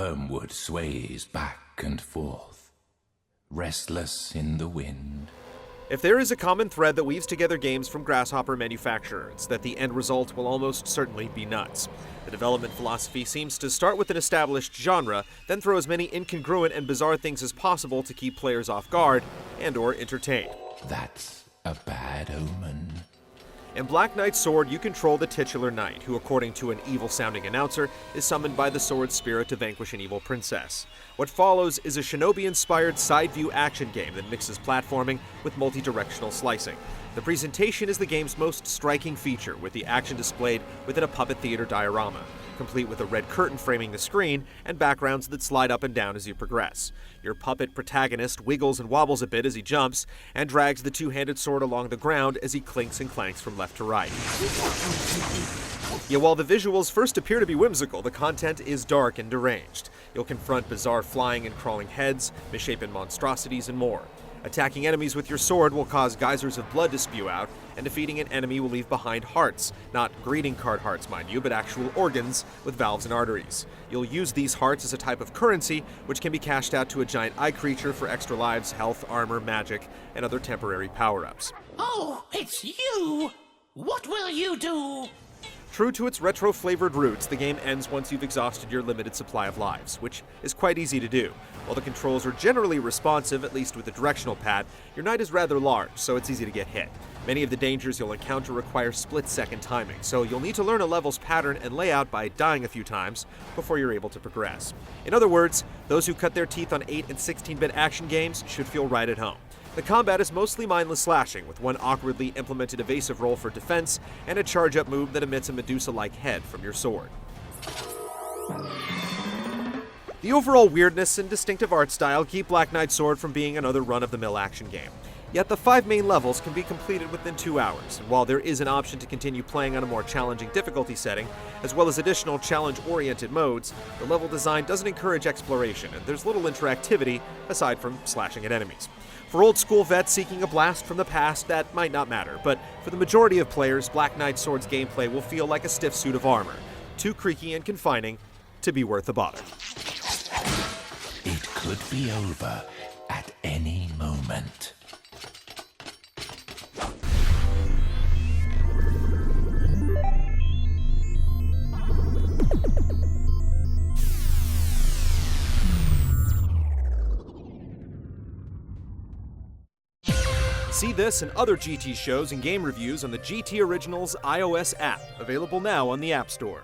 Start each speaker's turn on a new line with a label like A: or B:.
A: wormwood sways back and forth, restless in the wind.
B: If there is a common thread that weaves together games from Grasshopper manufacturer, it's that the end result will almost certainly be nuts. The development philosophy seems to start with an established genre, then throw as many incongruent and bizarre things as possible to keep players off guard and/or entertained.
A: That's a bad omen.
B: In Black Knight's Sword, you control the titular knight, who, according to an evil-sounding announcer, is summoned by the sword's spirit to vanquish an evil princess. What follows is a shinobi-inspired side-view action game that mixes platforming with multi-directional slicing. The presentation is the game's most striking feature, with the action displayed within a puppet theater diorama, complete with a red curtain framing the screen and backgrounds that slide up and down as you progress. Your puppet protagonist wiggles and wobbles a bit as he jumps, and drags the two-handed sword along the ground as he clinks and clanks from left to right. Yet while the visuals first appear to be whimsical, the content is dark and deranged. You'll confront bizarre flying and crawling heads, misshapen monstrosities, and more. Attacking enemies with your sword will cause geysers of blood to spew out, and defeating an enemy will leave behind hearts. Not greeting card hearts, mind you, but actual organs with valves and arteries. You'll use these hearts as a type of currency, which can be cashed out to a giant eye creature for extra lives, health, armor, magic, and other temporary power-ups.
C: Oh, it's you! What will you do?
B: True to its retro-flavored roots, the game ends once you've exhausted your limited supply of lives, which is quite easy to do. While the controls are generally responsive, at least with the directional pad, your knight is rather large, so it's easy to get hit. Many of the dangers you'll encounter require split-second timing, so you'll need to learn a level's pattern and layout by dying a few times before you're able to progress. In other words, those who cut their teeth on 8 and 16-bit action games should feel right at home. The combat is mostly mindless slashing, with one awkwardly implemented evasive roll for defense and a charge-up move that emits a Medusa-like head from your sword. The overall weirdness and distinctive art style keep Black Knight's Sword from being another run-of-the-mill action game. Yet the 5 main levels can be completed within 2 hours, and while there is an option to continue playing on a more challenging difficulty setting, as well as additional challenge-oriented modes, the level design doesn't encourage exploration, and there's little interactivity aside from slashing at enemies. For old-school vets seeking a blast from the past, that might not matter, but for the majority of players, Black Knight's Sword's gameplay will feel like a stiff suit of armor, too creaky and confining to be worth the bother.
A: It could be over at any moment.
B: See this and other GT shows and game reviews on the GT Originals iOS app, available now on the App Store.